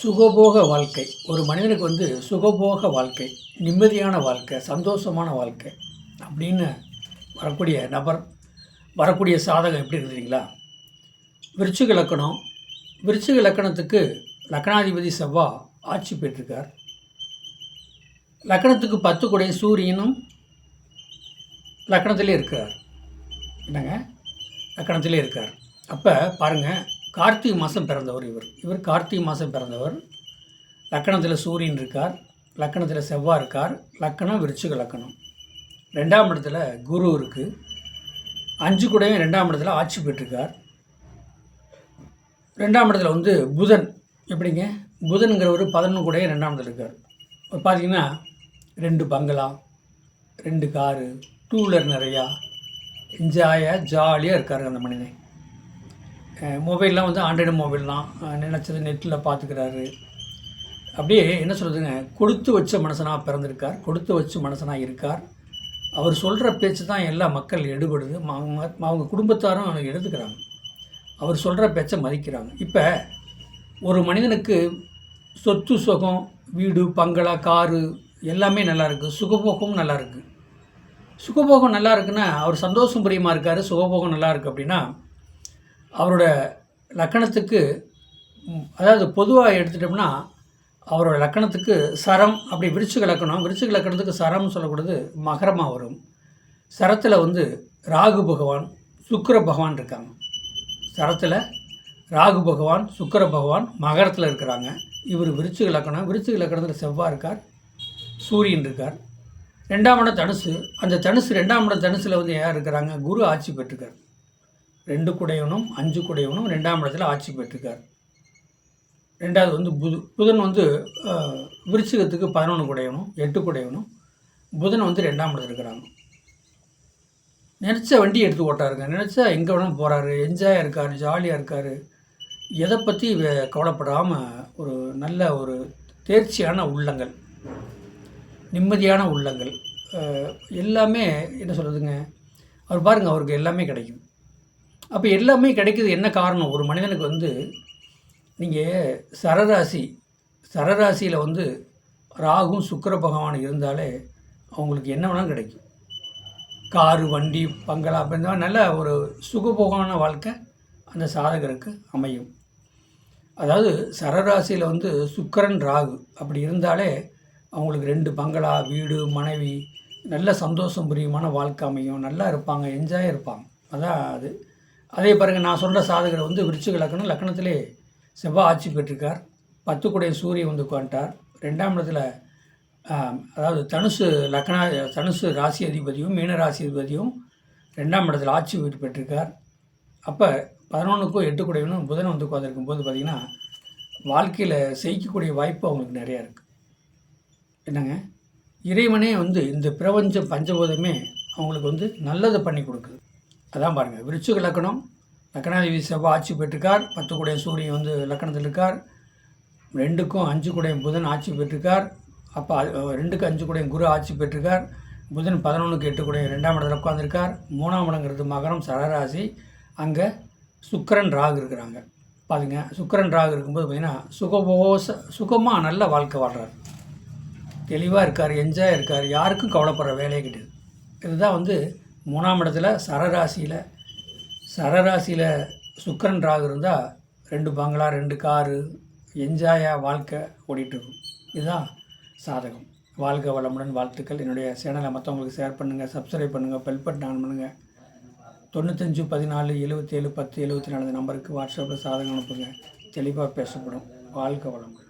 சுகபோக வாழ்க்கை ஒரு மனிதனுக்கு சுகபோக வாழ்க்கை, நிம்மதியான வாழ்க்கை, சந்தோஷமான வாழ்க்கை அப்படின்னு வரக்கூடிய நபர், வரக்கூடிய சாதகம் எப்படி இருக்குதுங்களா? விருச்சிக லக்கணம். விருச்சிக லக்கணத்துக்கு லக்கணாதிபதி செவ்வாய் ஆட்சி பெற்றிருக்கார். லக்கணத்துக்கு 10 கூடைய சூரியனும் லக்கணத்திலே இருக்கிறார். என்னங்க, லக்கணத்திலே இருக்கார். அப்போ பாருங்கள், கார்த்திகை மாதம் பிறந்தவர் இவர் கார்த்திகை மாதம் பிறந்தவர். லக்கணத்தில் சூரியன் இருக்கார், லக்கணத்தில் செவ்வாய் இருக்கார். லக்கணம் விருச்சிக லக்கணம். 2ஆம் இடத்துல குரு இருக்குது. 5 கூடையும் 2ஆம் இடத்துல ஆட்சி பெற்றிருக்கார். 2ஆம் இடத்துல புதன். எப்படிங்க, புதனுங்கிறவர் 11 கூடையும் 2ஆம் இடத்துல இருக்கார். பார்த்தீங்கன்னா 2 பங்களா, 2 காரு, 2 வீலர் நிறையா, ஜாலியாக இருக்கார் அந்த மனிதன். மொபைல்லாம் ஆண்ட்ராய்டு மொபைல் தான், நினச்சது நெட்டில் பார்த்துக்கிறாரு. அப்படியே என்ன சொல்கிறதுங்க, கொடுத்து வச்ச மனுஷனாக பிறந்திருக்கார், கொடுத்து வச்ச மனுஷனாக இருக்கார். அவர் சொல்கிற பேச்சு தான் எல்லா மக்கள் எடுபடுது. அவங்க குடும்பத்தாரும் எடுத்துக்கிறாங்க, அவர் சொல்கிற பேச்சை மதிக்கிறாங்க. இப்போ ஒரு மனிதனுக்கு சொத்து சுகம், வீடு பங்களா, காரு எல்லாமே நல்லா இருக்குது, சுகபோகமும் நல்லா இருக்குது. சுகபோகம் நல்லா இருக்குன்னா அவர் சந்தோஷம் பிரியமாக இருக்கார். சுகபோகம் நல்லா இருக்குது அப்படின்னா அவரோட லக்கணத்துக்கு, அதாவது பொதுவாக எடுத்துட்டோம்னா அவரோட லக்கணத்துக்கு சரம். அப்படி விருச்சிக லக்கணம், விருச்சிக லக்கணத்துக்கு சரம்னு சொல்லக்கூடாது, மகரமாக வரும். சரத்தில் ராகு பகவான், சுக்கிர பகவான் இருக்காங்க. சரத்தில் ராகு பகவான், சுக்கிர பகவான் மகரத்தில் இருக்கிறாங்க. இவர் விருச்சிக லக்கணம். விருச்சிக லக்கணத்தில் செவ்வாய் இருக்கார், சூரியன் இருக்கார். 2ஆம் இடம் தனுசு. அந்த தனுசு 2ஆம் இடம் தனுசில் யார் இருக்கிறாங்க, குரு ஆட்சி பெற்றிருக்கார். 2 கூடையவனும் 5 கூடையவனும் 2ஆம் இடத்துல ஆட்சி பெற்றிருக்கார். 2வது புதன் விருச்சிகத்துக்கு 11 கூடையவனும் 8 கூடையவனும் புதன் 2ஆம் இடத்துல இருக்கிறாங்க. நினச்ச வண்டி எடுத்து ஓட்டாருங்க, நினச்சா எங்கே வேணாலும் போகிறாரு, என்ஜாயாக இருக்கார், ஜாலியாக இருக்கார். எதை பற்றி கவலைப்படாமல் ஒரு நல்ல ஒரு தேர்ச்சியான உள்ளங்கள், நிம்மதியான உள்ளங்கள், எல்லாமே என்ன சொல்கிறதுங்க, அவர் பாருங்கள், அவருக்கு எல்லாமே கிடைக்கும். அப்போ எல்லாமே கிடைக்குது. என்ன காரணம், ஒரு மனிதனுக்கு நீங்கள் சரராசியில் ராகும் சுக்கிர பகவான் இருந்தாலே அவங்களுக்கு என்ன வேணாலும் கிடைக்கும். காரு, வண்டி, பங்களா, அப்போ இந்த மாதிரி நல்ல ஒரு சுகபோகமான வாழ்க்கை அந்த சாதகருக்கு அமையும். அதாவது சரராசியில் சுக்கிரன் ராகு அப்படி இருந்தாலே அவங்களுக்கு 2 பங்களா, வீடு, மனைவி, நல்ல சந்தோஷம் பிரியமான வாழ்க்கை அமையும். நல்லா இருப்பாங்க, என்ஜாயாக இருப்பாங்க. அதான் அது. அதே பாருங்கள், நான் சொல்கிற சாதகர் விருச்சிக லக்கணம். லக்கணத்திலே செவ்வாய் ஆட்சி பெற்றிருக்கார். 10 கூடைய சூரியன் உட்காந்துட்டார். 2ஆம் இடத்துல அதாவது தனுசு ராசி அதிபதியும் மீன ராசி அதிபதியும் 2ஆம் இடத்துல ஆட்சி பெற்றிருக்கார். அப்போ 11க்கும் 8 கூடையவனும் புதன் உட்காந்துருக்கும் போது பார்த்திங்கன்னா வாழ்க்கையில் செய்யக்கூடிய வாய்ப்பு அவங்களுக்கு நிறையா இருக்குது. என்னங்க, இறைவனே இந்த பிரபஞ்சம் பஞ்சபூதமே அவங்களுக்கு நல்லதை பண்ணி கொடுக்குது. அதான் பாருங்கள், விருச்சிக லக்கணம், லக்கணாதிபதி செவ்வாய் ஆட்சி பெற்றிருக்கார். 10 கூடைய சூரியன் லக்கணத்தில் இருக்கார். 2க்கும் 5 கூடைய புதன் ஆட்சி பெற்றிருக்கார். அப்போ 2க்கு 5 கூடைய குரு ஆட்சி பெற்றிருக்கார். புதன் 11க்கு 8 கூடைய 2ஆம் இடத்துல உட்காந்துருக்கார். 3ஆம் இடங்கிறது மகரம், சரராசி. அங்கே சுக்கிரன் ராகு இருக்கிறாங்க. பாருங்க, சுக்கிரன் ராகு இருக்கும்போது பார்த்திங்கன்னா சுகமாக நல்ல வாழ்க்கை வாழ்கிறார், தெளிவாக இருக்கார், என்ஜாயாக இருக்கார், யாருக்கும் கவலைப்படுற வேலையே கிடையாது. இதுதான் 3ஆம் இடத்துல சரராசியில் சுக்கிரன் ராகு இருந்தால் 2 பங்களா, 2 காரு, என்ஜாயாக வாழ்க்கை ஓடிட்டுருக்கும். இதுதான் சாதகம். வாழ்க வளமுடன், வாழ்த்துக்கள். என்னுடைய சேனலை மற்றவங்களுக்கு ஷேர் பண்ணுங்கள், சப்ஸ்கிரைப் பண்ணுங்கள், பெல் பட்டன் ஆன் பண்ணுங்கள். 95 14 77 10 74 நம்பருக்கு வாட்ஸ்அப்பில் சாதகம் அனுப்புங்க, தெளிவாக பேசப்படும். வாழ்க வளமுடன்.